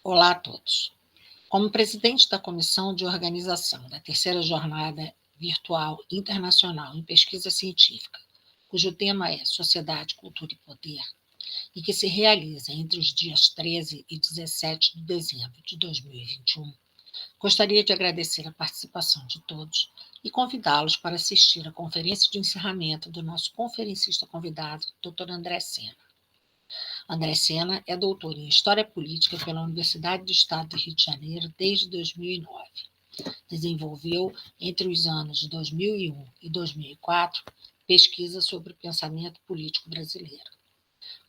Olá a todos. Como presidente da Comissão de Organização da Terceira Jornada Virtual Internacional em Pesquisa Científica, cujo tema é Sociedade, Cultura e Poder, e que se realiza entre os dias 13 e 17 de dezembro de 2021, gostaria de agradecer a participação de todos e convidá-los para assistir à conferência de encerramento do nosso conferencista convidado, Dr. André Sena. André Sena é doutor em História Política pela Universidade do Estado do Rio de Janeiro desde 2009. Desenvolveu, entre os anos de 2001 e 2004, pesquisa sobre o pensamento político brasileiro.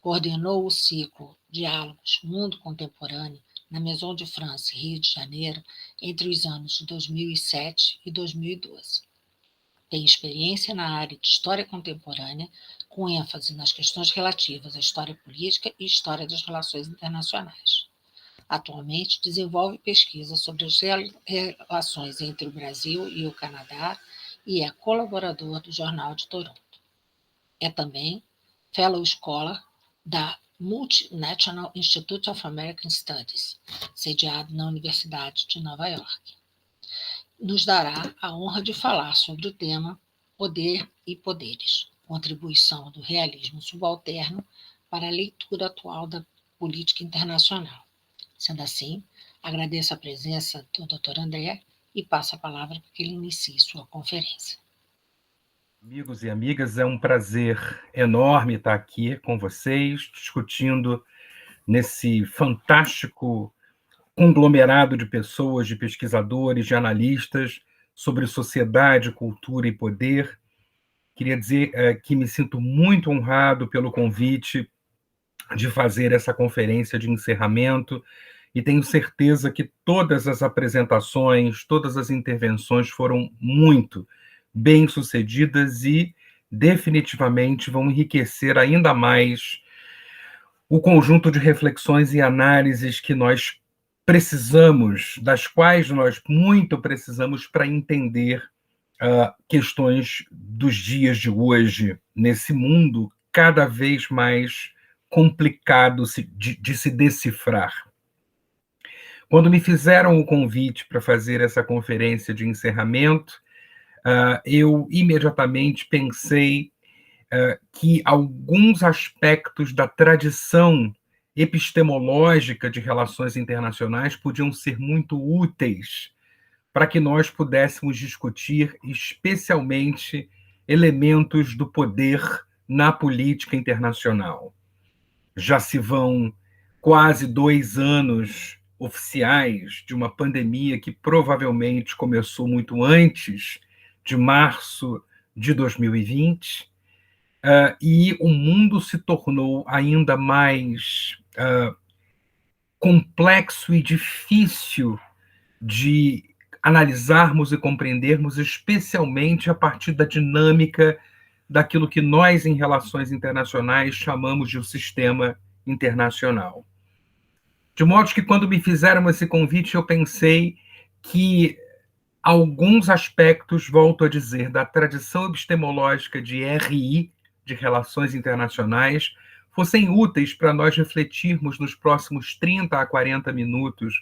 Coordenou o ciclo Diálogos Mundo Contemporâneo na Maison de France, Rio de Janeiro, entre os anos de 2007 e 2012. Tem experiência na área de História Contemporânea, com ênfase nas questões relativas à história política e história das relações internacionais. Atualmente, desenvolve pesquisa sobre as relações entre o Brasil e o Canadá e é colaborador do Jornal de Toronto. É também Fellow Scholar da Multinational Institute of American Studies, sediado na Universidade de Nova York. Nos dará a honra de falar sobre o tema Poder e Poderes, contribuição do realismo subalterno para a leitura atual da política internacional. Sendo assim, agradeço a presença do Dr. André e passo a palavra para que ele inicie sua conferência. Amigos e amigas, é um prazer enorme estar aqui com vocês, discutindo nesse fantástico conglomerado de pessoas, de pesquisadores, de analistas, sobre sociedade, cultura e poder. Queria dizer que me sinto muito honrado pelo convite de fazer essa conferência de encerramento e tenho certeza que todas as apresentações, todas as intervenções foram muito bem-sucedidas e definitivamente vão enriquecer ainda mais o conjunto de reflexões e análises que nós precisamos, das quais nós muito precisamos para entender questões dos dias de hoje, nesse mundo cada vez mais complicado de se decifrar. Quando me fizeram o convite para fazer essa conferência de encerramento, eu imediatamente pensei que alguns aspectos da tradição epistemológica de relações internacionais podiam ser muito úteis para que nós pudéssemos discutir especialmente elementos do poder na política internacional. Já se vão quase 2 anos oficiais de uma pandemia que provavelmente começou muito antes de março de 2020, e o mundo se tornou ainda mais complexo e difícil de analisarmos e compreendermos, especialmente a partir da dinâmica daquilo que nós, em relações internacionais, chamamos de um sistema internacional. De modo que, quando me fizeram esse convite, eu pensei que alguns aspectos, volto a dizer, da tradição epistemológica de RI, de Relações Internacionais, fossem úteis para nós refletirmos nos próximos 30 a 40 minutos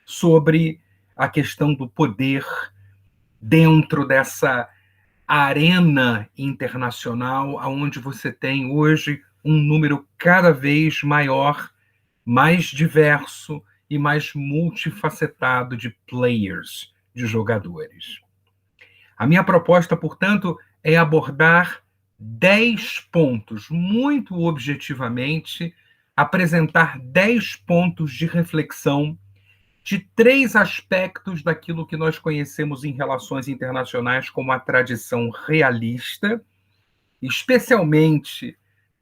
sobre a questão do poder dentro dessa arena internacional, onde você tem hoje um número cada vez maior, mais diverso e mais multifacetado de players, de jogadores. A minha proposta, portanto, é abordar 10 pontos, muito objetivamente, apresentar 10 pontos de reflexão de 3 aspectos daquilo que nós conhecemos em relações internacionais como a tradição realista, especialmente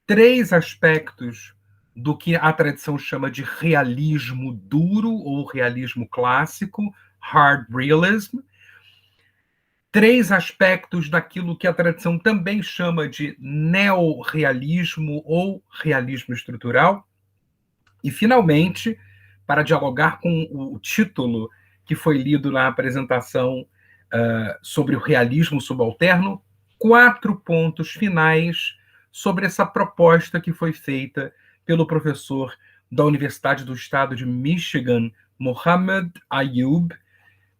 3 aspectos do que a tradição chama de realismo duro ou realismo clássico, hard realism, 3 aspectos daquilo que a tradição também chama de neorrealismo ou realismo estrutural, e, finalmente, para dialogar com o título que foi lido na apresentação sobre o realismo subalterno, 4 pontos finais sobre essa proposta que foi feita pelo professor da Universidade do Estado de Michigan, Mohamed Ayub,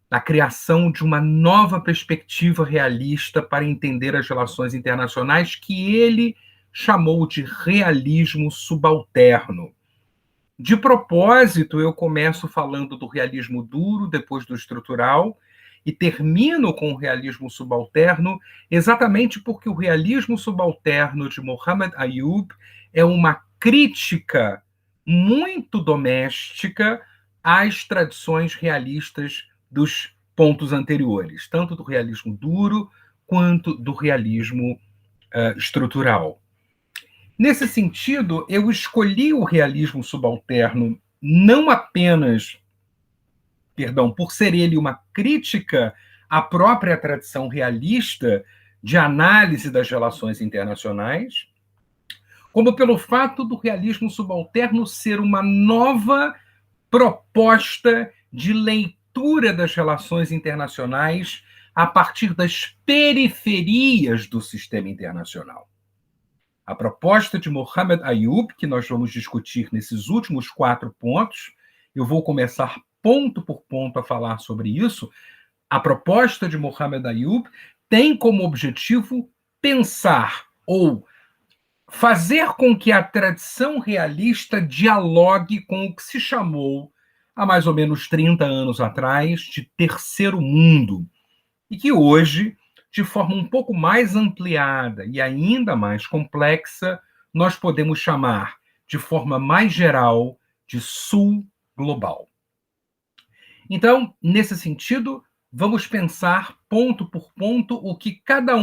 a criação de uma nova perspectiva realista para entender as relações internacionais, que ele chamou de realismo subalterno. De propósito, eu começo falando do realismo duro, depois do estrutural, e termino com o realismo subalterno, exatamente porque o realismo subalterno de Mohamed Ayub é uma crítica muito doméstica às tradições realistas dos pontos anteriores, tanto do realismo duro quanto do realismo estrutural. Nesse sentido, eu escolhi o realismo subalterno não apenas, por ser ele uma crítica à própria tradição realista de análise das relações internacionais, como pelo fato do realismo subalterno ser uma nova proposta de leitura das relações internacionais a partir das periferias do sistema internacional. A proposta de Mohamed Ayub, que nós vamos discutir nesses últimos 4 pontos, eu vou começar ponto por ponto a falar sobre isso. A proposta de Mohamed Ayub tem como objetivo pensar ou fazer com que a tradição realista dialogue com o que se chamou, há mais ou menos 30 anos atrás, de terceiro mundo, e que hoje, de forma um pouco mais ampliada e ainda mais complexa, nós podemos chamar, de forma mais geral, de sul global. Então, nesse sentido, vamos pensar ponto por ponto o que cada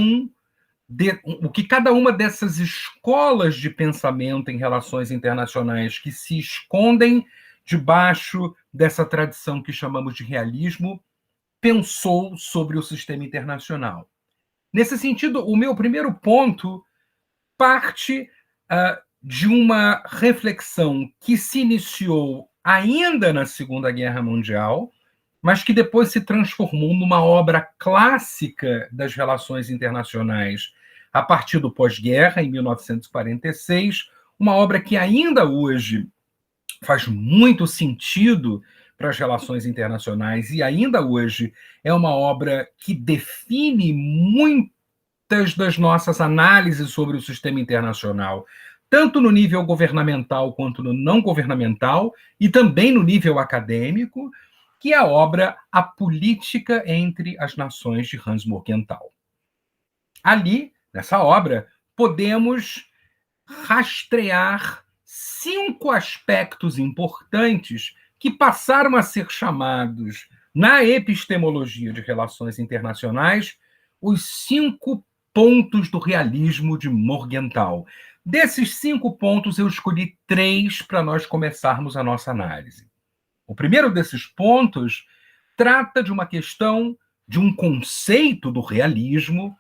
uma dessas escolas de pensamento em relações internacionais que se escondem debaixo dessa tradição que chamamos de realismo pensou sobre o sistema internacional. Nesse sentido, o meu primeiro ponto parte de uma reflexão que se iniciou ainda na Segunda Guerra Mundial, mas que depois se transformou numa obra clássica das relações internacionais a partir do pós-guerra, em 1946, uma obra que ainda hoje faz muito sentido para as relações internacionais e ainda hoje é uma obra que define muitas das nossas análises sobre o sistema internacional, tanto no nível governamental quanto no não governamental e também no nível acadêmico, que é a obra A Política entre as Nações, de Hans Morgenthau. Ali, nessa obra, podemos rastrear 5 aspectos importantes que passaram a ser chamados, na epistemologia de relações internacionais, os 5 pontos do realismo de Morgenthau. Desses 5 pontos, eu escolhi 3 para nós começarmos a nossa análise. O primeiro desses pontos trata de uma questão, de um conceito do realismo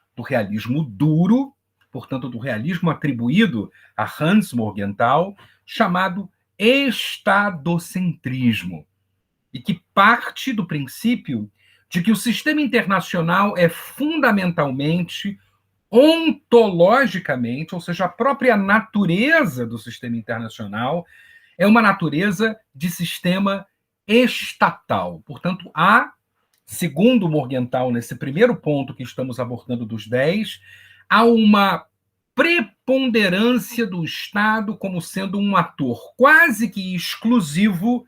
duro, portanto, do realismo atribuído a Hans Morgenthau, chamado estadocentrismo, e que parte do princípio de que o sistema internacional é fundamentalmente, ontologicamente, ou seja, a própria natureza do sistema internacional é uma natureza de sistema estatal. Portanto, segundo Morgenthau, nesse primeiro ponto que estamos abordando dos 10, há uma preponderância do Estado como sendo um ator quase que exclusivo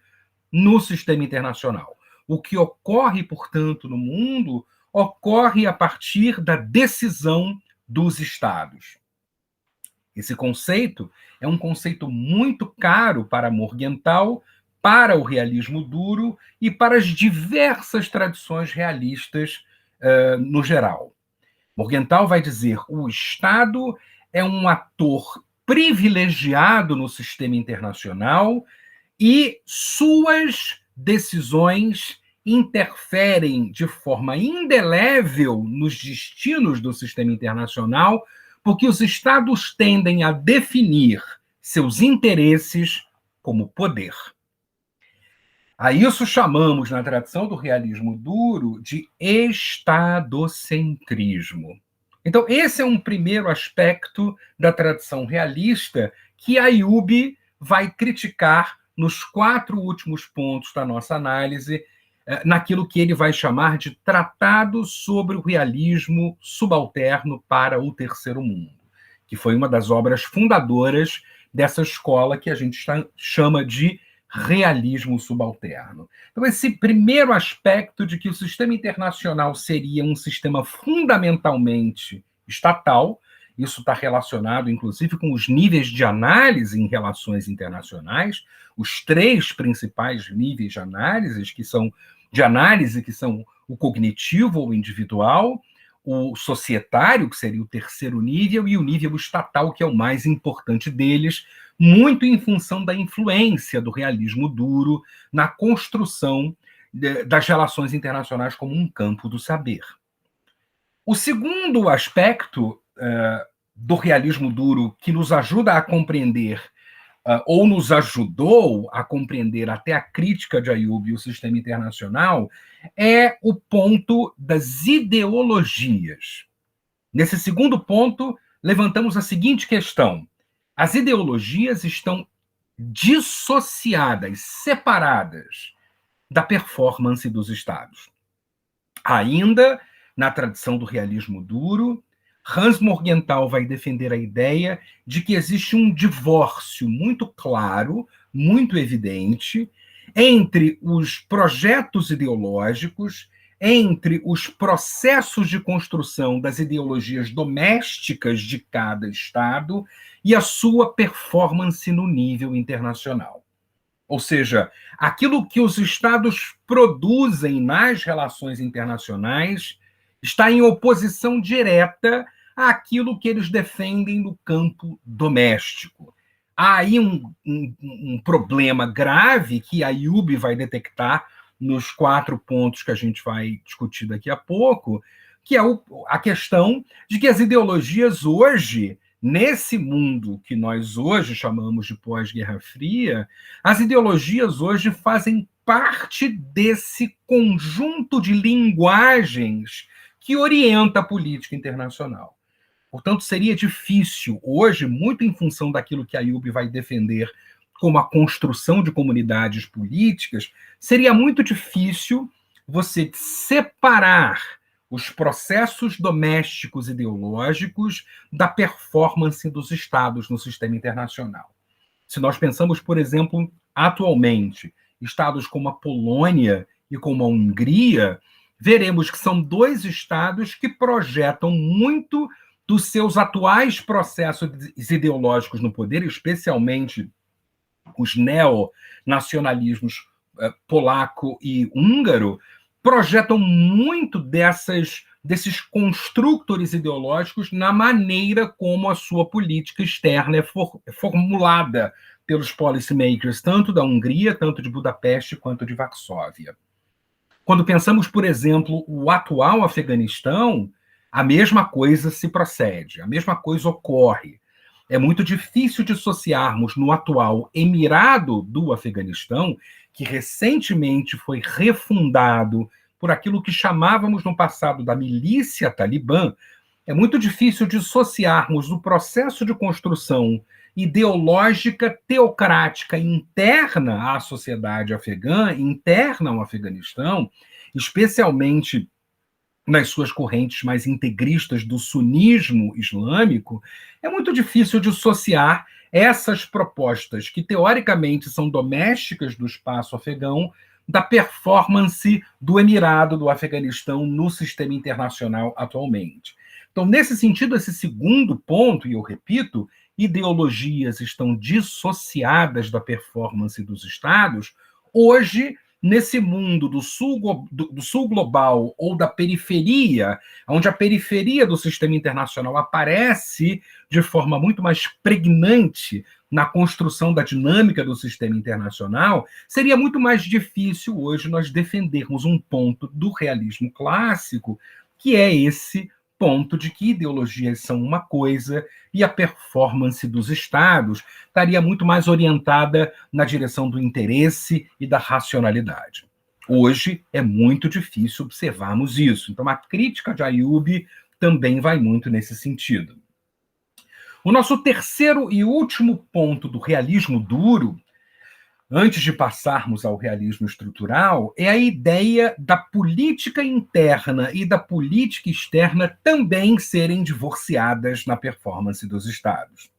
no sistema internacional. O que ocorre, portanto, no mundo, ocorre a partir da decisão dos Estados. Esse conceito é um conceito muito caro para Morgenthau, para o realismo duro e para as diversas tradições realistas no geral. Morgenthau vai dizer que o Estado é um ator privilegiado no sistema internacional e suas decisões interferem de forma indelével nos destinos do sistema internacional, porque os Estados tendem a definir seus interesses como poder. A isso chamamos, na tradição do realismo duro, de estadocentrismo. Então, esse é um primeiro aspecto da tradição realista que Ayub vai criticar nos 4 últimos pontos da nossa análise, naquilo que ele vai chamar de Tratado sobre o Realismo Subalterno para o Terceiro Mundo, que foi uma das obras fundadoras dessa escola que a gente chama de realismo subalterno. Então, esse primeiro aspecto de que o sistema internacional seria um sistema fundamentalmente estatal, isso está relacionado, inclusive, com os níveis de análise em relações internacionais, os 3 principais níveis de análise, que são o cognitivo ou individual, o societário, que seria o terceiro nível, e o nível estatal, que é o mais importante deles, muito em função da influência do realismo duro na construção das relações internacionais como um campo do saber. O segundo aspecto do realismo duro que nos ajuda a compreender, ou nos ajudou a compreender até a crítica de Ayoub e o sistema internacional, é o ponto das ideologias. Nesse segundo ponto, levantamos a seguinte questão: as ideologias estão dissociadas, separadas da performance dos Estados. Ainda na tradição do realismo duro, Hans Morgenthau vai defender a ideia de que existe um divórcio muito claro, muito evidente, entre os projetos ideológicos, entre os processos de construção das ideologias domésticas de cada Estado e a sua performance no nível internacional. Ou seja, aquilo que os Estados produzem nas relações internacionais está em oposição direta àquilo que eles defendem no campo doméstico. Há aí um problema grave que Ayoub vai detectar nos 4 pontos que a gente vai discutir daqui a pouco, que é a questão de que as ideologias hoje, nesse mundo que nós hoje chamamos de pós-Guerra Fria, as ideologias hoje fazem parte desse conjunto de linguagens que orienta a política internacional. Portanto, seria difícil hoje, muito em função daquilo que Ayoub vai defender como a construção de comunidades políticas, seria muito difícil você separar os processos domésticos ideológicos da performance dos Estados no sistema internacional. Se nós pensamos, por exemplo, atualmente, Estados como a Polônia e como a Hungria, veremos que são 2 Estados que projetam muito dos seus atuais processos ideológicos no poder, especialmente os neonacionalismos polaco e húngaro, projetam muito desses construtores ideológicos na maneira como a sua política externa é formulada pelos policymakers, tanto da Hungria, tanto de Budapeste, quanto de Varsóvia. Quando pensamos, por exemplo, o atual Afeganistão, a mesma coisa se procede, a mesma coisa ocorre. É muito difícil dissociarmos no atual Emirado do Afeganistão, que recentemente foi refundado por aquilo que chamávamos no passado da milícia talibã, é muito difícil dissociarmos o processo de construção ideológica teocrática interna à sociedade afegã, interna ao Afeganistão, especialmente nas suas correntes mais integristas do sunismo islâmico, é muito difícil dissociar essas propostas, que teoricamente são domésticas do espaço afegão, da performance do Emirado do Afeganistão no sistema internacional atualmente. Então, nesse sentido, esse segundo ponto, e eu repito, ideologias estão dissociadas da performance dos Estados, hoje, nesse mundo do sul global ou da periferia, onde a periferia do sistema internacional aparece de forma muito mais pregnante na construção da dinâmica do sistema internacional, seria muito mais difícil hoje nós defendermos um ponto do realismo clássico, que é esse ponto de que ideologias são uma coisa e a performance dos Estados estaria muito mais orientada na direção do interesse e da racionalidade. Hoje é muito difícil observarmos isso. Então, a crítica de Ayoub também vai muito nesse sentido. O nosso terceiro e último ponto do realismo duro antes de passarmos ao realismo estrutural, é a ideia da política interna e da política externa também serem divorciadas na performance dos Estados.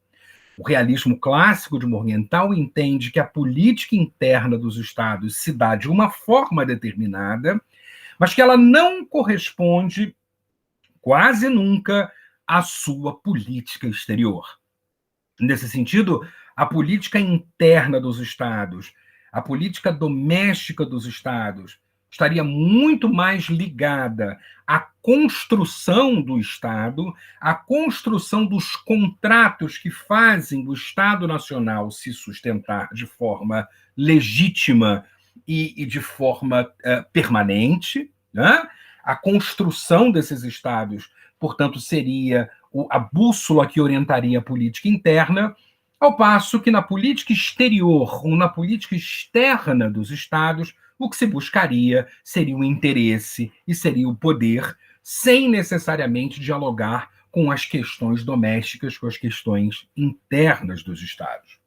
O realismo clássico de Morgenthau entende que a política interna dos Estados se dá de uma forma determinada, mas que ela não corresponde quase nunca à sua política exterior. Nesse sentido, a política interna dos Estados, a política doméstica dos Estados, estaria muito mais ligada à construção do Estado, à construção dos contratos que fazem o Estado Nacional se sustentar de forma legítima e de forma permanente, né? A construção desses Estados, portanto, seria a bússola que orientaria a política interna, ao passo que na política exterior ou na política externa dos Estados, o que se buscaria seria o interesse e seria o poder, sem necessariamente dialogar com as questões domésticas, com as questões internas dos Estados.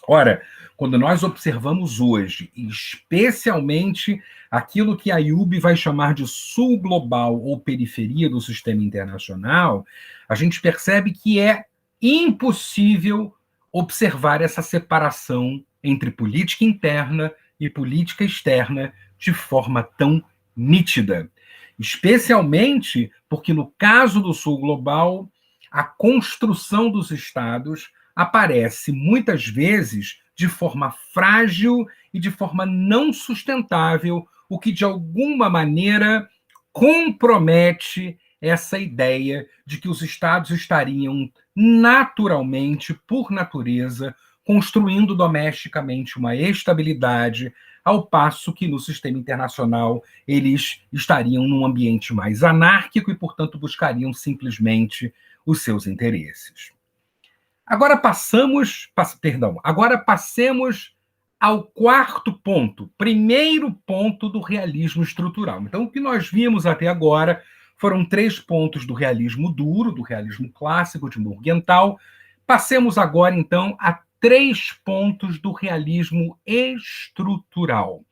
Ora, quando nós observamos hoje, especialmente aquilo que Ayub vai chamar de sul global ou periferia do sistema internacional, a gente percebe que é impossível observar essa separação entre política interna e política externa de forma tão nítida. Especialmente porque, no caso do sul global, a construção dos estados aparece muitas vezes de forma frágil e de forma não sustentável, o que de alguma maneira compromete essa ideia de que os estados estariam naturalmente, por natureza, construindo domesticamente uma estabilidade, ao passo que no sistema internacional eles estariam num ambiente mais anárquico e, portanto, buscariam simplesmente os seus interesses. Agora passemos ao quarto ponto, primeiro ponto do realismo estrutural. Então, o que nós vimos até agora foram 3 pontos do realismo duro, do realismo clássico de Morgenthau. Passemos agora, então, a 3 pontos do realismo estrutural.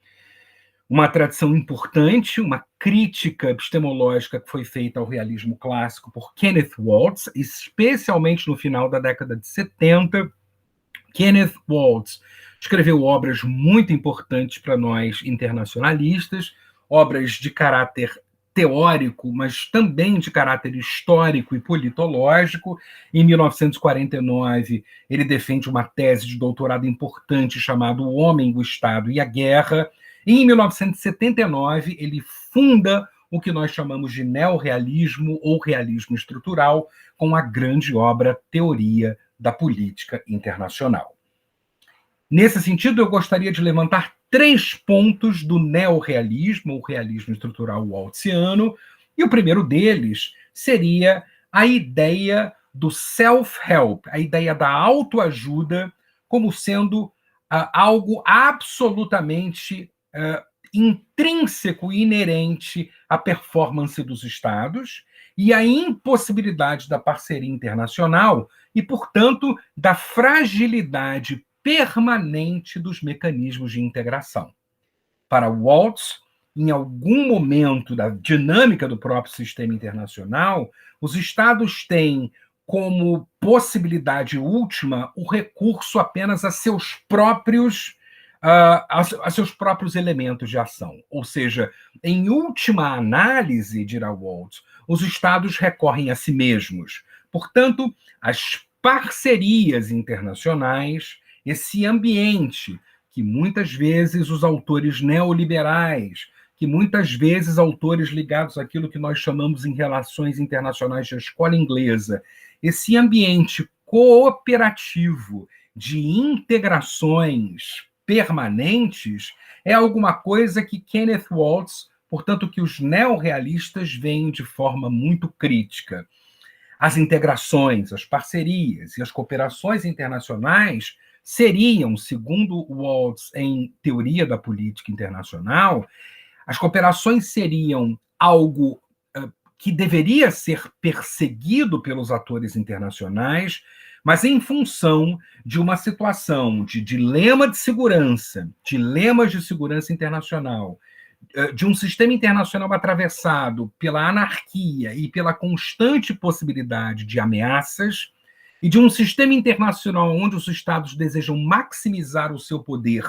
Uma tradição importante, uma crítica epistemológica que foi feita ao realismo clássico por Kenneth Waltz, especialmente no final da década de 70. Kenneth Waltz escreveu obras muito importantes para nós internacionalistas, obras de caráter teórico, mas também de caráter histórico e politológico. Em 1949, ele defende uma tese de doutorado importante chamada O Homem, o Estado e a Guerra. E em 1979, ele funda o que nós chamamos de neorrealismo ou realismo estrutural, com a grande obra Teoria da Política Internacional. Nesse sentido, eu gostaria de levantar 3 pontos do neorrealismo, ou realismo estrutural waltziano, e o primeiro deles seria a ideia do self-help, a ideia da autoajuda como sendo algo absolutamente intrínseco e inerente à performance dos Estados e à impossibilidade da parceria internacional e, portanto, da fragilidade permanente dos mecanismos de integração. Para Waltz, em algum momento da dinâmica do próprio sistema internacional, os Estados têm como possibilidade última o recurso apenas a seus próprios elementos de ação. Ou seja, em última análise, dirá Waltz, os Estados recorrem a si mesmos. Portanto, as parcerias internacionais, esse ambiente que muitas vezes os autores neoliberais, que muitas vezes autores ligados àquilo que nós chamamos em relações internacionais de escola inglesa, esse ambiente cooperativo de integrações permanentes é alguma coisa que Kenneth Waltz, portanto, que os neorrealistas veem de forma muito crítica. As integrações, as parcerias e as cooperações internacionais seriam, segundo Waltz em Teoria da Política Internacional, as cooperações seriam algo que deveria ser perseguido pelos atores internacionais, mas em função de uma situação de dilema de segurança, dilemas de segurança internacional, de um sistema internacional atravessado pela anarquia e pela constante possibilidade de ameaças, e de um sistema internacional onde os Estados desejam maximizar o seu poder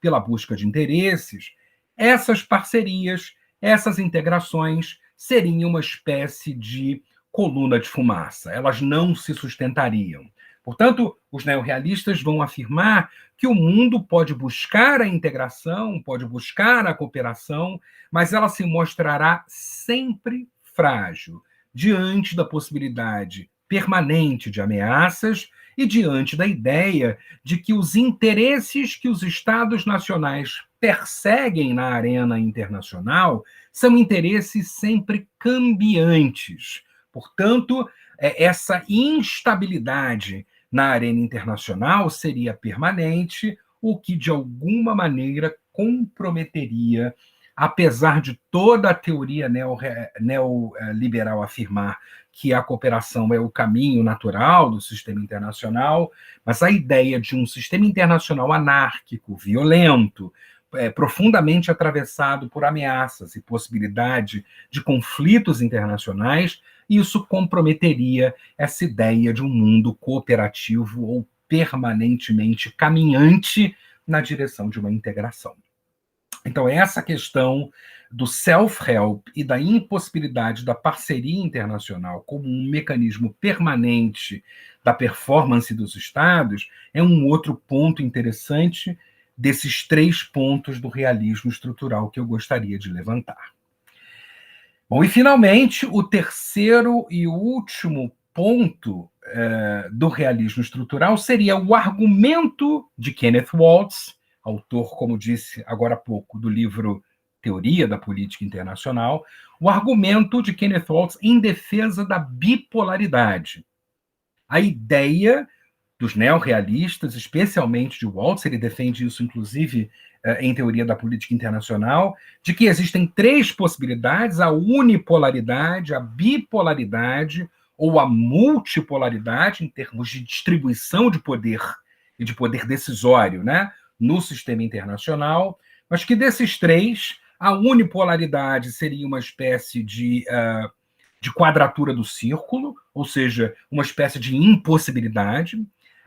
pela busca de interesses, essas parcerias, essas integrações seriam uma espécie de coluna de fumaça. Elas não se sustentariam. Portanto, os neorrealistas vão afirmar que o mundo pode buscar a integração, pode buscar a cooperação, mas ela se mostrará sempre frágil diante da possibilidade permanente de ameaças e diante da ideia de que os interesses que os Estados nacionais perseguem na arena internacional são interesses sempre cambiantes. Portanto, essa instabilidade na arena internacional seria permanente, o que de alguma maneira comprometeria, apesar de toda a teoria neoliberal afirmar que a cooperação é o caminho natural do sistema internacional, mas a ideia de um sistema internacional anárquico, violento, profundamente atravessado por ameaças e possibilidade de conflitos internacionais, isso comprometeria essa ideia de um mundo cooperativo ou permanentemente caminhante na direção de uma integração. Então, essa questão do self-help e da impossibilidade da parceria internacional como um mecanismo permanente da performance dos Estados é um outro ponto interessante desses 3 pontos do realismo estrutural que eu gostaria de levantar. Bom, e finalmente, o terceiro e último ponto do realismo estrutural seria o argumento de Kenneth Waltz, autor, como disse agora há pouco, do livro Teoria da Política Internacional, o argumento de Kenneth Waltz em defesa da bipolaridade. A ideia dos neorrealistas, especialmente de Waltz, ele defende isso, inclusive, em Teoria da Política Internacional, de que existem 3 possibilidades: a unipolaridade, a bipolaridade ou a multipolaridade, em termos de distribuição de poder e de poder decisório, né, no sistema internacional, mas que desses 3, a unipolaridade seria uma espécie de quadratura do círculo, ou seja, uma espécie de impossibilidade.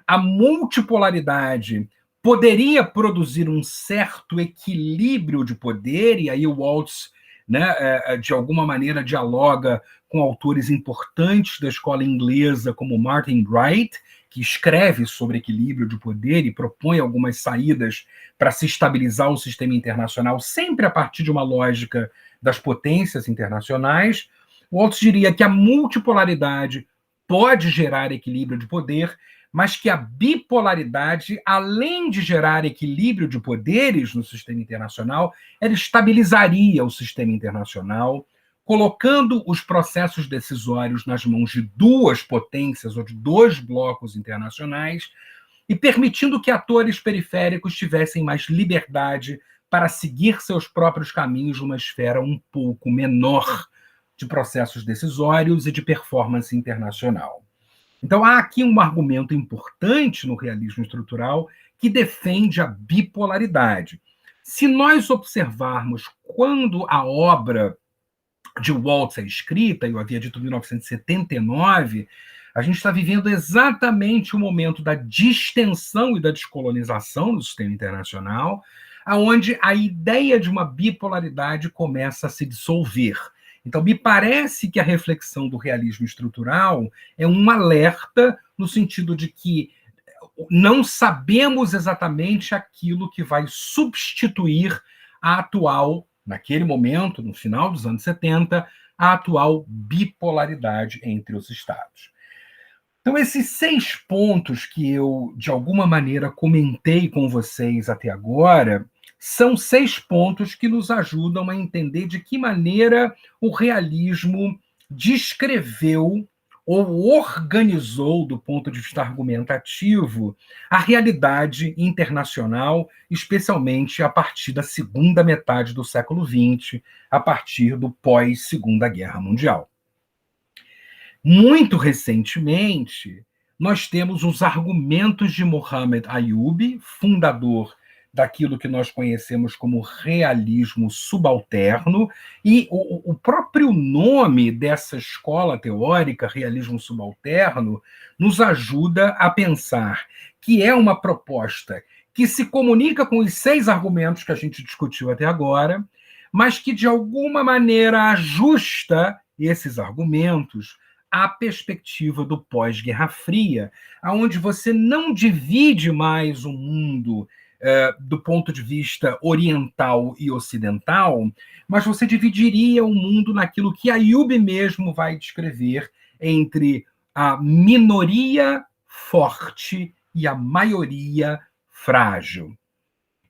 A multipolaridade poderia produzir um certo equilíbrio de poder, e aí o Waltz, né, de alguma maneira, dialoga com autores importantes da escola inglesa, como Martin Wright, que escreve sobre equilíbrio de poder e propõe algumas saídas para se estabilizar o sistema internacional, sempre a partir de uma lógica das potências internacionais. O Waltz diria que a multipolaridade pode gerar equilíbrio de poder, mas que a bipolaridade, além de gerar equilíbrio de poderes no sistema internacional, ela estabilizaria o sistema internacional, colocando os processos decisórios nas mãos de 2 potências ou de 2 blocos internacionais e permitindo que atores periféricos tivessem mais liberdade para seguir seus próprios caminhos numa esfera um pouco menor de processos decisórios e de performance internacional. Então, há aqui um argumento importante no realismo estrutural que defende a bipolaridade. Se nós observarmos quando a obra de Waltz é escrita, eu havia dito 1979, a gente está vivendo exatamente o momento da distensão e da descolonização do sistema internacional, onde a ideia de uma bipolaridade começa a se dissolver. Então, me parece que a reflexão do realismo estrutural é um alerta no sentido de que não sabemos exatamente aquilo que vai substituir a atual, naquele momento, no final dos anos 70, a atual bipolaridade entre os Estados. Então, esses 6 pontos que eu, de alguma maneira, comentei com vocês até agora, são 6 pontos que nos ajudam a entender de que maneira o realismo descreveu ou organizou, do ponto de vista argumentativo, a realidade internacional, especialmente a partir da segunda metade do século XX, a partir do pós-Segunda Guerra Mundial. Muito recentemente, nós temos os argumentos de Mohamed Ayub, fundador daquilo que nós conhecemos como realismo subalterno, e o próprio nome dessa escola teórica, realismo subalterno, nos ajuda a pensar que é uma proposta que se comunica com os 6 argumentos que a gente discutiu até agora, mas que, de alguma maneira, ajusta esses argumentos à perspectiva do pós-Guerra Fria, onde você não divide mais o mundo do ponto de vista oriental e ocidental, mas você dividiria o mundo naquilo que Ayub mesmo vai descrever entre a minoria forte e a maioria frágil.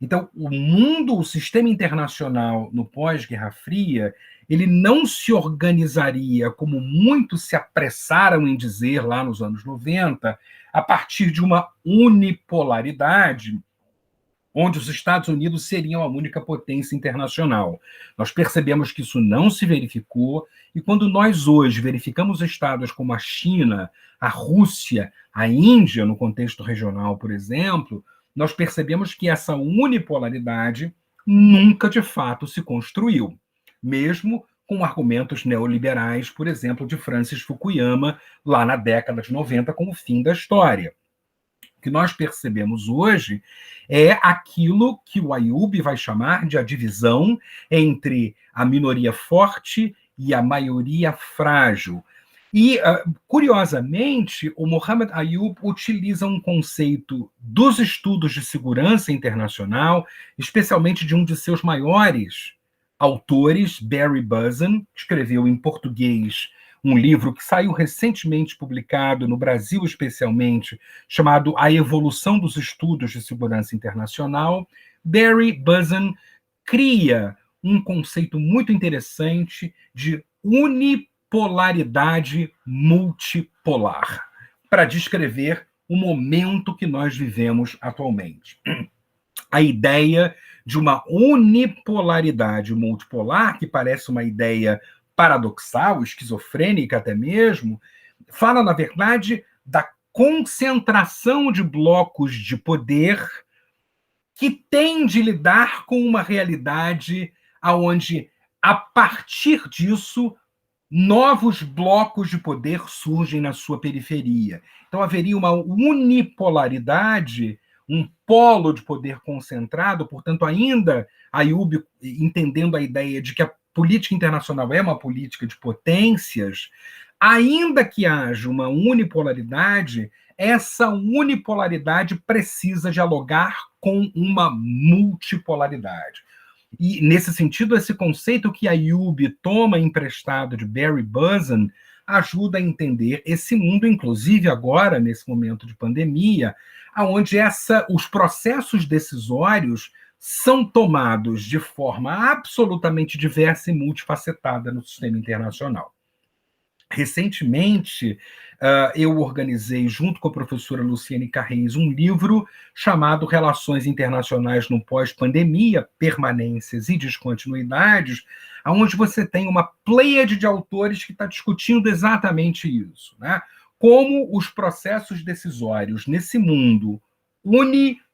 Então, o mundo, o sistema internacional no pós-Guerra Fria, ele não se organizaria como muitos se apressaram em dizer lá nos anos 90, a partir de uma unipolaridade, onde os Estados Unidos seriam a única potência internacional. Nós percebemos que isso não se verificou, e quando nós hoje verificamos estados como a China, a Rússia, a Índia, no contexto regional, por exemplo, nós percebemos que essa unipolaridade nunca de fato se construiu, mesmo com argumentos neoliberais, por exemplo, de Francis Fukuyama, lá na década de 90, com o fim da história. O que nós percebemos hoje é aquilo que o Ayub vai chamar de a divisão entre a minoria forte e a maioria frágil. E, curiosamente, o Mohamed Ayub utiliza um conceito dos estudos de segurança internacional, especialmente de um de seus maiores autores, Barry Buzan, que escreveu em português um livro que saiu recentemente publicado, no Brasil especialmente, chamado A Evolução dos Estudos de Segurança Internacional. Barry Buzan cria um conceito muito interessante de unipolaridade multipolar, para descrever o momento que nós vivemos atualmente. A ideia de uma unipolaridade multipolar, que parece uma ideia paradoxal, esquizofrênica até mesmo, fala, na verdade, da concentração de blocos de poder que tem de lidar com uma realidade onde, a partir disso, novos blocos de poder surgem na sua periferia. Então, haveria uma unipolaridade, um polo de poder concentrado, portanto, ainda Ayub, entendendo a ideia de que a política internacional é uma política de potências, ainda que haja uma unipolaridade, essa unipolaridade precisa dialogar com uma multipolaridade. E, nesse sentido, esse conceito que Ayub toma emprestado de Barry Buzan ajuda a entender esse mundo, inclusive agora, nesse momento de pandemia, onde os processos decisórios são tomados de forma absolutamente diversa e multifacetada no sistema internacional. Recentemente, eu organizei, junto com a professora Luciane Carreis, um livro chamado Relações Internacionais no Pós-Pandemia, Permanências e Descontinuidades, onde você tem uma pleiade de autores que está discutindo exatamente isso, né? Como os processos decisórios nesse mundo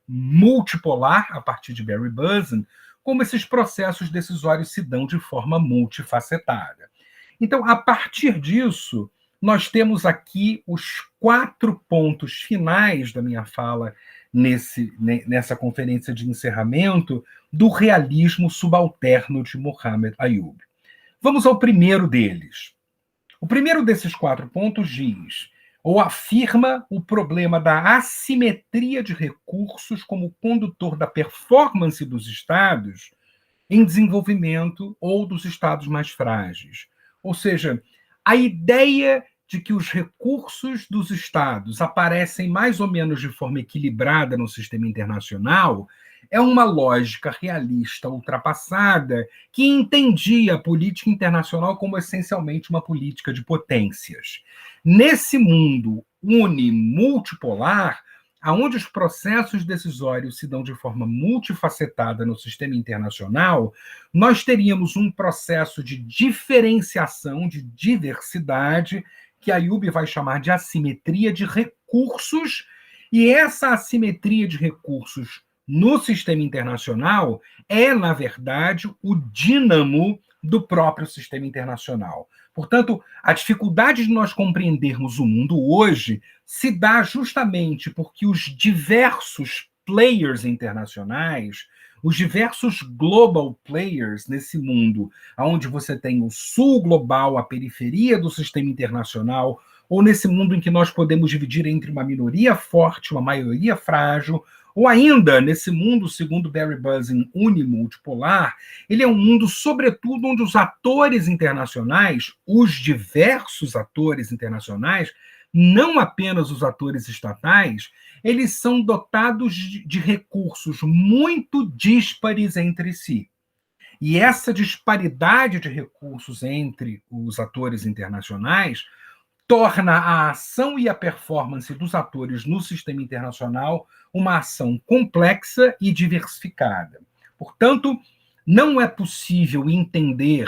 multipolar, a partir de Barry Buzan, como esses processos decisórios se dão de forma multifacetada. Então, a partir disso, nós temos aqui os 4 pontos finais da minha fala nessa conferência de encerramento do realismo subalterno de Mohamed Ayub. Vamos ao primeiro deles. O primeiro desses 4 pontos diz, ou afirma, o problema da assimetria de recursos como condutor da performance dos estados em desenvolvimento ou dos estados mais frágeis. Ou seja, a ideia de que os recursos dos estados aparecem mais ou menos de forma equilibrada no sistema internacional é uma lógica realista ultrapassada que entendia a política internacional como essencialmente uma política de potências. Nesse mundo multipolar, onde os processos decisórios se dão de forma multifacetada no sistema internacional, nós teríamos um processo de diferenciação, de diversidade, que Ayub vai chamar de assimetria de recursos, e essa assimetria de recursos no sistema internacional é, na verdade, o dínamo do próprio sistema internacional. Portanto, a dificuldade de nós compreendermos o mundo hoje se dá justamente porque os diversos players internacionais, os diversos global players nesse mundo, onde você tem o sul global, a periferia do sistema internacional, ou nesse mundo em que nós podemos dividir entre uma minoria forte, uma maioria frágil, ou ainda nesse mundo, segundo Barry Buzzin, unimultipolar, ele é um mundo, sobretudo, onde os atores internacionais, os diversos atores internacionais, não apenas os atores estatais, eles são dotados de recursos muito díspares entre si. E essa disparidade de recursos entre os atores internacionais torna a ação e a performance dos atores no sistema internacional uma ação complexa e diversificada. Portanto, não é possível entender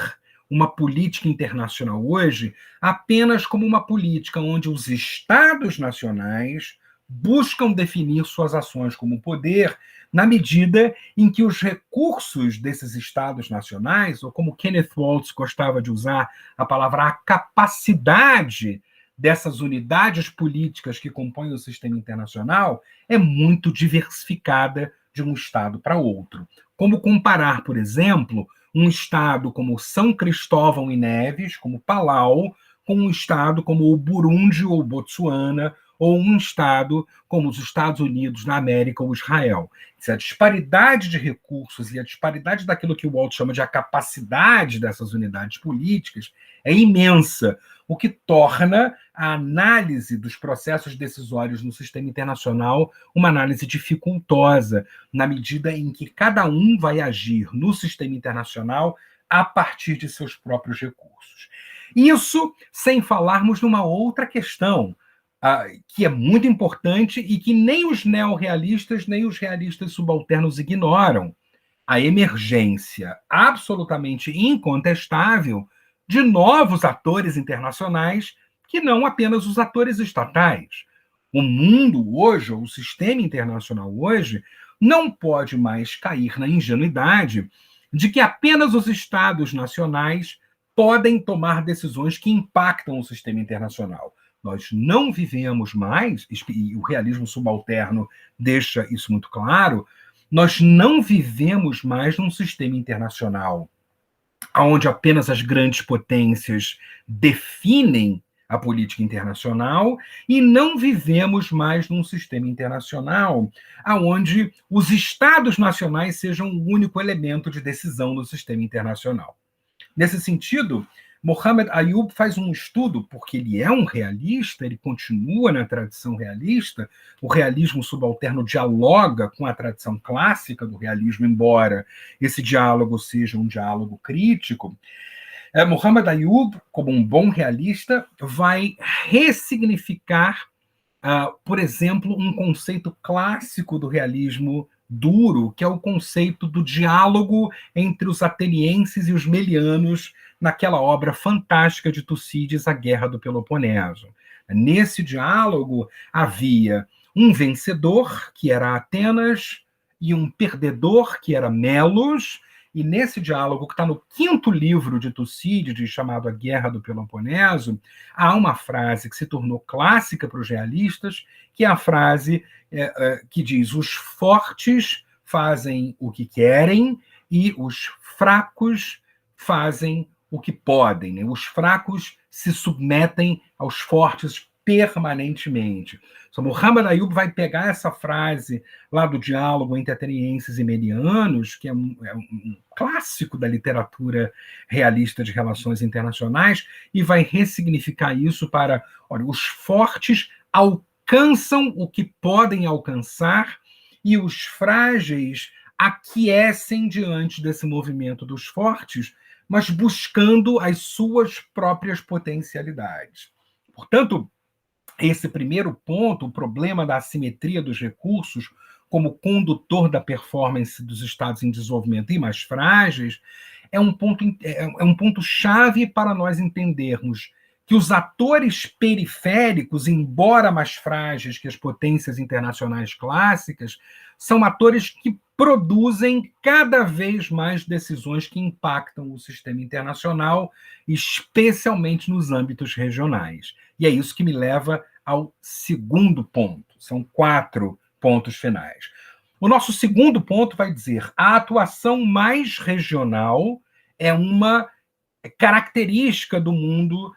uma política internacional hoje apenas como uma política onde os estados nacionais buscam definir suas ações como poder na medida em que os recursos desses estados nacionais, ou como Kenneth Waltz gostava de usar a palavra a capacidade dessas unidades políticas que compõem o sistema internacional, é muito diversificada de um estado para outro. Como comparar, por exemplo, um estado como São Cristóvão e Neves, como Palau, com um estado como o Burundi ou Botsuana, ou um estado como os Estados Unidos da América ou Israel. A disparidade de recursos e a disparidade daquilo que o Walt chama de a capacidade dessas unidades políticas é imensa, o que torna a análise dos processos decisórios no sistema internacional uma análise dificultosa, na medida em que cada um vai agir no sistema internacional a partir de seus próprios recursos. Isso sem falarmos numa outra questão, que é muito importante e que nem os neorrealistas nem os realistas subalternos ignoram: a emergência absolutamente incontestável de novos atores internacionais que não apenas os atores estatais. O mundo hoje, o sistema internacional hoje, não pode mais cair na ingenuidade de que apenas os estados nacionais podem tomar decisões que impactam o sistema internacional. Nós não vivemos mais, e o realismo subalterno deixa isso muito claro, nós não vivemos mais num sistema internacional onde apenas as grandes potências definem a política internacional, e não vivemos mais num sistema internacional onde os estados nacionais sejam o único elemento de decisão no sistema internacional. Nesse sentido, Mohamed Ayub faz um estudo, porque ele é um realista, ele continua na tradição realista, o realismo subalterno dialoga com a tradição clássica do realismo, embora esse diálogo seja um diálogo crítico. Mohamed Ayub, como um bom realista, vai ressignificar, por exemplo, um conceito clássico do realismo duro, que é o conceito do diálogo entre os atenienses e os melianos naquela obra fantástica de Tucídides, A Guerra do Peloponeso. Nesse diálogo havia um vencedor, que era Atenas, e um perdedor, que era Melos, e nesse diálogo, que está no 5º livro de Tucídides, chamado A Guerra do Peloponeso, há uma frase que se tornou clássica para os realistas, que é a frase que diz: os fortes fazem o que querem e os fracos fazem o que podem. Né? Os fracos se submetem aos fortes permanentemente. So, Mohamed Ayub vai pegar essa frase lá do diálogo entre atenienses e melianos, que é um clássico da literatura realista de relações internacionais, e vai ressignificar isso para: olha, os fortes alcançam o que podem alcançar e os frágeis aquecem diante desse movimento dos fortes, mas buscando as suas próprias potencialidades. Portanto, esse primeiro ponto, o problema da assimetria dos recursos como condutor da performance dos estados em desenvolvimento e mais frágeis, é um ponto chave para nós entendermos que os atores periféricos, embora mais frágeis que as potências internacionais clássicas, são atores que produzem cada vez mais decisões que impactam o sistema internacional, especialmente nos âmbitos regionais. E é isso que me leva ao segundo ponto. São 4 pontos finais. O nosso segundo ponto vai dizer: a atuação mais regional é uma característica do mundo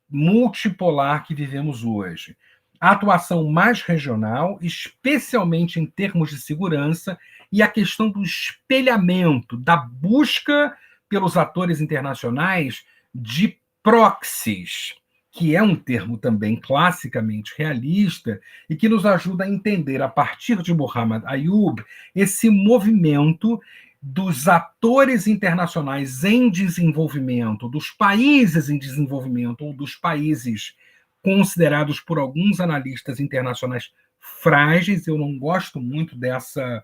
multipolar que vivemos hoje. A atuação mais regional, especialmente em termos de segurança, e a questão do espelhamento, da busca pelos atores internacionais de proxies, que é um termo também classicamente realista e que nos ajuda a entender, a partir de Muhammad Ayoub, esse movimento dos atores internacionais em desenvolvimento, dos países em desenvolvimento, ou dos países considerados por alguns analistas internacionais frágeis. Eu não gosto muito dessa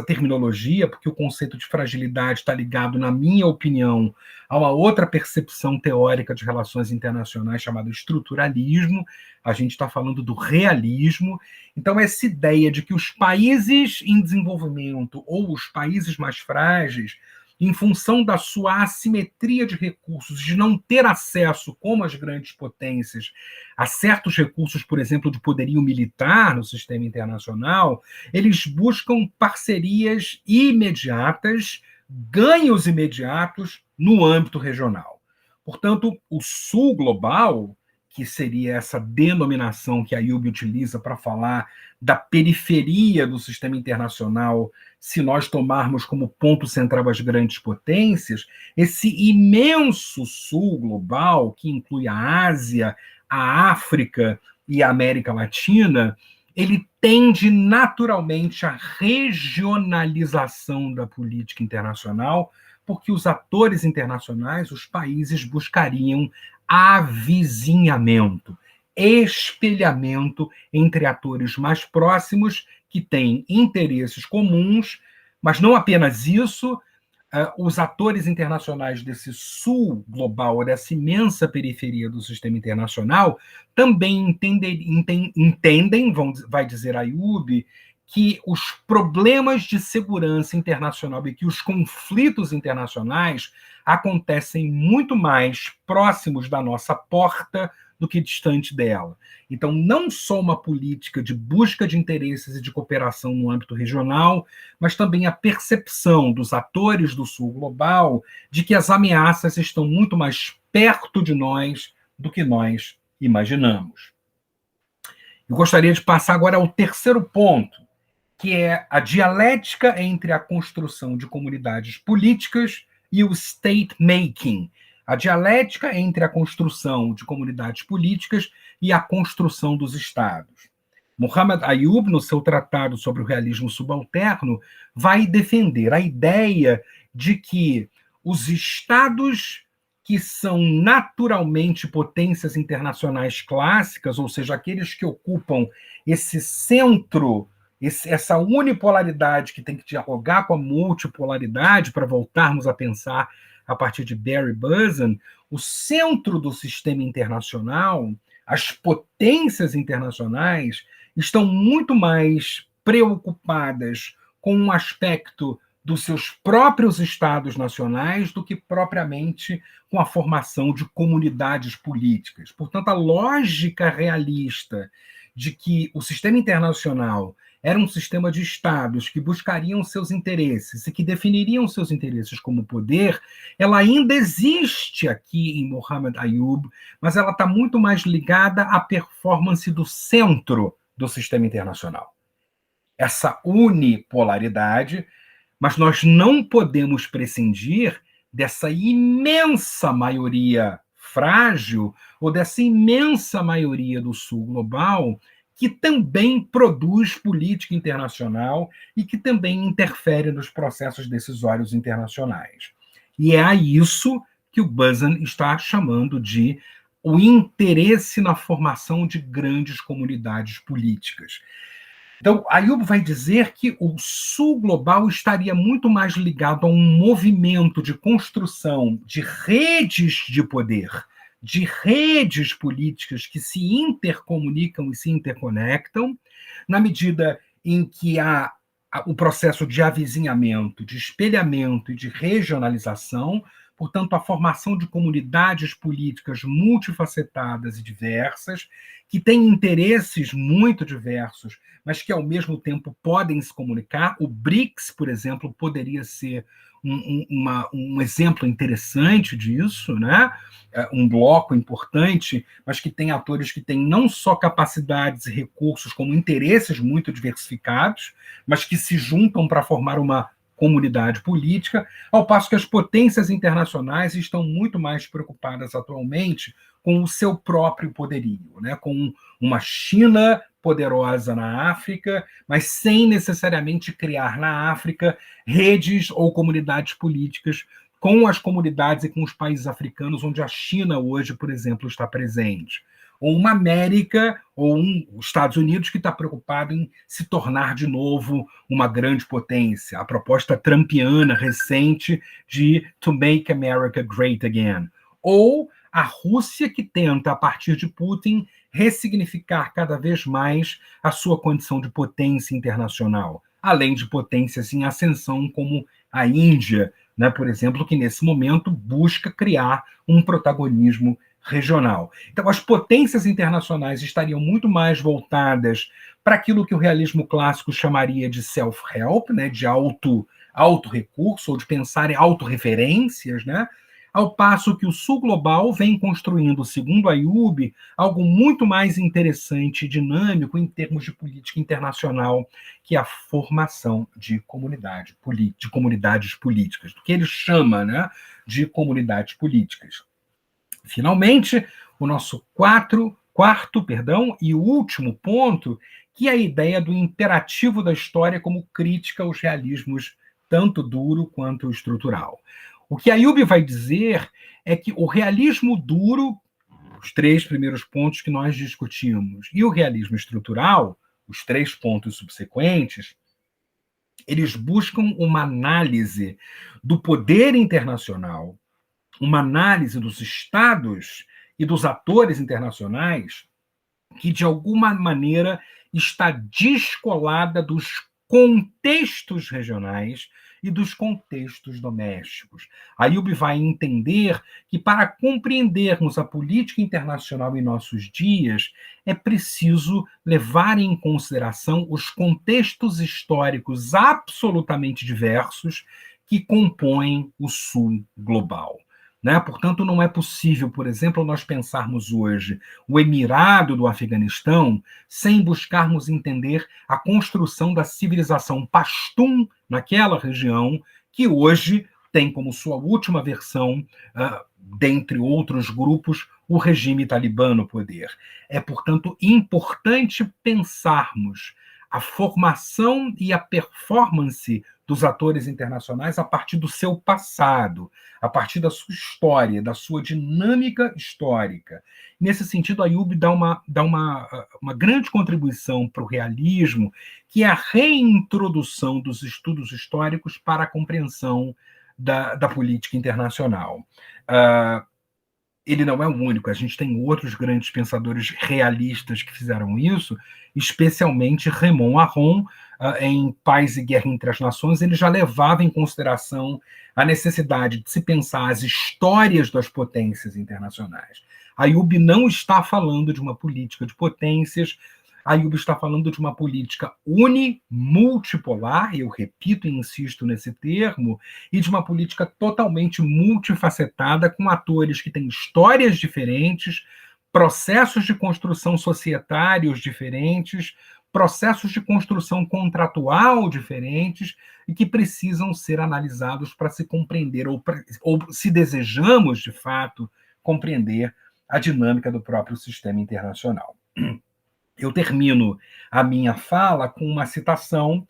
terminologia, porque o conceito de fragilidade está ligado, na minha opinião, a uma outra percepção teórica de relações internacionais chamada estruturalismo. A gente está falando do realismo. Então, essa ideia de que os países em desenvolvimento ou os países mais frágeis, em função da sua assimetria de recursos, de não ter acesso, como as grandes potências, a certos recursos, por exemplo, de poderio militar no sistema internacional, eles buscam parcerias imediatas, ganhos imediatos no âmbito regional. Portanto, o Sul global, que seria essa denominação que a Ayoub utiliza para falar da periferia do sistema internacional, se nós tomarmos como ponto central as grandes potências, esse imenso Sul global, que inclui a Ásia, a África e a América Latina, ele tende naturalmente à regionalização da política internacional, porque os atores internacionais, os países, buscariam avizinhamento, espelhamento entre atores mais próximos que têm interesses comuns, mas não apenas isso. Os atores internacionais desse sul global, dessa imensa periferia do sistema internacional, também entendem, vai dizer Ayoub, que os problemas de segurança internacional e que os conflitos internacionais acontecem muito mais próximos da nossa porta do que distante dela. Então, não só uma política de busca de interesses e de cooperação no âmbito regional, mas também a percepção dos atores do Sul global de que as ameaças estão muito mais perto de nós do que nós imaginamos. Eu gostaria de passar agora ao terceiro ponto, que é a dialética entre a construção de comunidades políticas e o state-making, a dialética entre a construção de comunidades políticas e a construção dos estados. Muhammad Ayoub, no seu tratado sobre o realismo subalterno, vai defender a ideia de que os estados que são naturalmente potências internacionais clássicas, ou seja, aqueles que ocupam esse centro, essa unipolaridade que tem que dialogar com a multipolaridade, para voltarmos a pensar a partir de Barry Buzan, o centro do sistema internacional, as potências internacionais, estão muito mais preocupadas com um aspecto dos seus próprios estados nacionais do que propriamente com a formação de comunidades políticas. Portanto, a lógica realista de que o sistema internacional era um sistema de estados que buscariam seus interesses e que definiriam seus interesses como poder, ela ainda existe aqui em Muhammad Ayoub, mas ela está muito mais ligada à performance do centro do sistema internacional. Essa unipolaridade, mas nós não podemos prescindir dessa imensa maioria frágil ou dessa imensa maioria do sul global que também produz política internacional e que também interfere nos processos decisórios internacionais. E é a isso que o Buzan está chamando de o interesse na formação de grandes comunidades políticas. Então, Ayoub vai dizer que o sul global estaria muito mais ligado a um movimento de construção de redes de poder, de redes políticas que se intercomunicam e se interconectam, na medida em que o processo de avizinhamento, de espelhamento e de regionalização, portanto, a formação de comunidades políticas multifacetadas e diversas, que têm interesses muito diversos, mas que, ao mesmo tempo, podem se comunicar. O BRICS, por exemplo, poderia ser um exemplo interessante disso, né? Um bloco importante, mas que tem atores que têm não só capacidades e recursos, como interesses muito diversificados, mas que se juntam para formar uma comunidade política, ao passo que as potências internacionais estão muito mais preocupadas atualmente com o seu próprio poderio, né? Com uma China poderosa na África, mas sem necessariamente criar na África redes ou comunidades políticas com as comunidades e com os países africanos onde a China hoje, por exemplo, está presente. Ou uma América ou os Estados Unidos que está preocupado em se tornar de novo uma grande potência. A proposta trumpiana recente de To Make America Great Again. Ou a Rússia que tenta, a partir de Putin, ressignificar cada vez mais a sua condição de potência internacional, além de potências em ascensão como a Índia, né, por exemplo, que nesse momento busca criar um protagonismo regional. Então, as potências internacionais estariam muito mais voltadas para aquilo que o realismo clássico chamaria de self-help, né, de auto-recurso, ou de pensar em autorreferências, né, ao passo que o Sul Global vem construindo, segundo a Ayub, algo muito mais interessante e dinâmico em termos de política internacional, que é a formação de comunidades políticas, do que ele chama, né, de comunidades políticas. Finalmente, o nosso quarto e último ponto, que é a ideia do imperativo da história como crítica aos realismos tanto duro quanto estrutural. O que Ayub vai dizer é que o realismo duro, os 3 primeiros pontos que nós discutimos, e o realismo estrutural, os 3 pontos subsequentes, eles buscam uma análise do poder internacional, uma análise dos estados e dos atores internacionais que, de alguma maneira, está descolada dos contextos regionais e dos contextos domésticos. Ayub vai entender que, para compreendermos a política internacional em nossos dias, é preciso levar em consideração os contextos históricos absolutamente diversos que compõem o Sul global. Né? Portanto, não é possível, por exemplo, nós pensarmos hoje o Emirado do Afeganistão sem buscarmos entender a construção da civilização Pashtun naquela região, que hoje tem como sua última versão, dentre outros grupos, o regime talibã no poder. É, portanto, importante pensarmos a formação e a performance dos atores internacionais a partir do seu passado, a partir da sua história, da sua dinâmica histórica. Nesse sentido, Ayub dá uma grande contribuição para o realismo, que é a reintrodução dos estudos históricos para a compreensão da política internacional. Ele não é o único, a gente tem outros grandes pensadores realistas que fizeram isso, especialmente Raymond Aron, em Paz e Guerra entre as Nações, ele já levava em consideração a necessidade de se pensar as histórias das potências internacionais. Ayub não está falando de uma política de potências, Ayub está falando de uma política unimultipolar, e eu repito e insisto nesse termo, e de uma política totalmente multifacetada, com atores que têm histórias diferentes, processos de construção societários diferentes, processos de construção contratual diferentes, e que precisam ser analisados para se compreender, ou se desejamos, de fato, compreender a dinâmica do próprio sistema internacional. Eu termino a minha fala com uma citação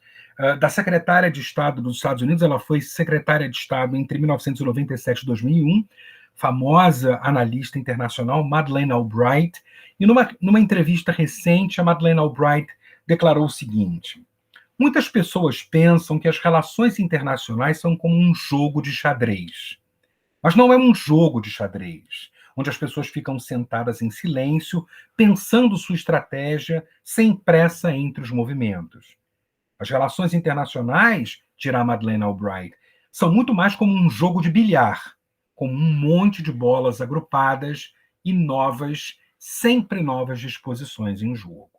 da secretária de Estado dos Estados Unidos. Ela foi secretária de Estado entre 1997 e 2001, famosa analista internacional, Madeleine Albright, e numa entrevista recente, a Madeleine Albright declarou o seguinte: muitas pessoas pensam que as relações internacionais são como um jogo de xadrez. Mas não é um jogo de xadrez. onde as pessoas ficam sentadas em silêncio, pensando sua estratégia, sem pressa entre os movimentos. As relações internacionais, dirá Madeleine Albright, são muito mais como um jogo de bilhar, com um monte de bolas agrupadas e sempre novas disposições em jogo.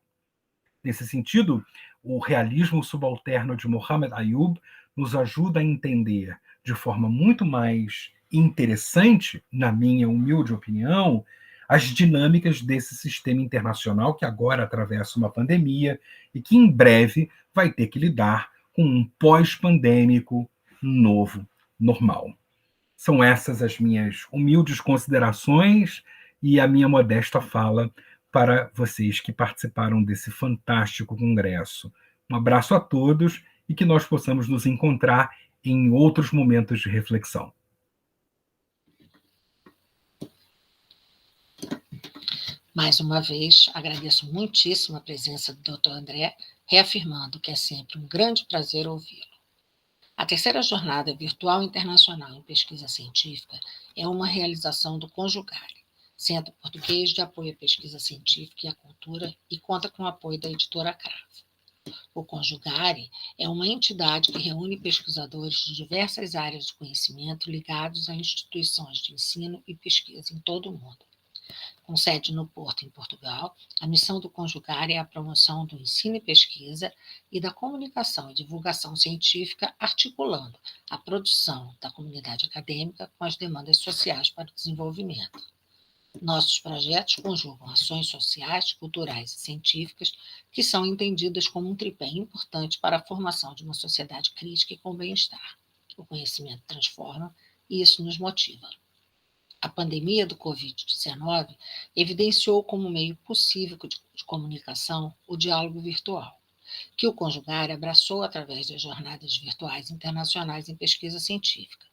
Nesse sentido, o realismo subalterno de Mohammed Ayub nos ajuda a entender de forma muito mais interessante, na minha humilde opinião, as dinâmicas desse sistema internacional que agora atravessa uma pandemia e que em breve vai ter que lidar com um pós-pandêmico novo normal. São essas as minhas humildes considerações e a minha modesta fala para vocês que participaram desse fantástico congresso. Um abraço a todos e que nós possamos nos encontrar em outros momentos de reflexão. Mais uma vez, agradeço muitíssimo a presença do Dr. André, reafirmando que é sempre um grande prazer ouvi-lo. A terceira jornada virtual internacional em pesquisa científica é uma realização do Conjugare, Centro Português de Apoio à Pesquisa Científica e à Cultura, e conta com o apoio da editora Cravo. O Conjugare é uma entidade que reúne pesquisadores de diversas áreas de conhecimento ligados a instituições de ensino e pesquisa em todo o mundo. Com sede no Porto, em Portugal, a missão do Conjugare é a promoção do ensino e pesquisa e da comunicação e divulgação científica, articulando a produção da comunidade acadêmica com as demandas sociais para o desenvolvimento. Nossos projetos conjugam ações sociais, culturais e científicas que são entendidas como um tripé importante para a formação de uma sociedade crítica e com bem-estar. O conhecimento transforma e isso nos motiva. A pandemia do Covid-19 evidenciou como meio possível de comunicação o diálogo virtual, que o Conjugare abraçou através das jornadas virtuais internacionais em pesquisa científica,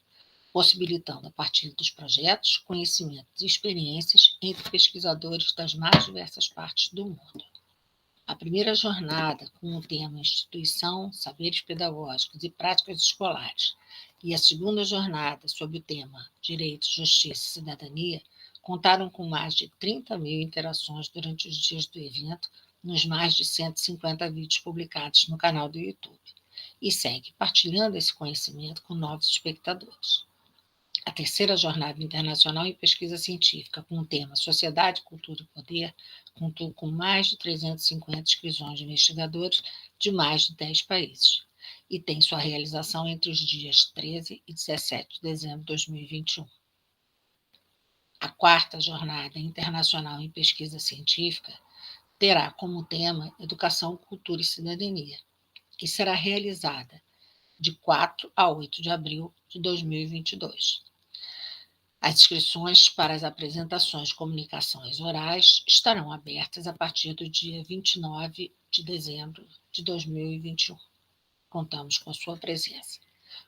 possibilitando a partir dos projetos, conhecimentos e experiências entre pesquisadores das mais diversas partes do mundo. A primeira jornada, com o tema Instituição, Saberes Pedagógicos e Práticas Escolares, e a segunda jornada, sob o tema Direitos, Justiça e Cidadania, contaram com mais de 30.000 interações durante os dias do evento, nos mais de 150 vídeos publicados no canal do YouTube, e segue partilhando esse conhecimento com novos espectadores. A terceira jornada internacional em pesquisa científica, com o tema Sociedade, Cultura e Poder, contou com mais de 350 inscrições de investigadores de mais de 10 países e tem sua realização entre os dias 13 e 17 de dezembro de 2021. A quarta jornada internacional em pesquisa científica terá como tema Educação, Cultura e Cidadania, que será realizada de 4 a 8 de abril de 2022. As inscrições para as apresentações de comunicações orais estarão abertas a partir do dia 29 de dezembro de 2021. Contamos com a sua presença.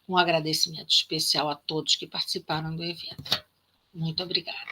Um agradecimento especial a todos que participaram do evento. Muito obrigada.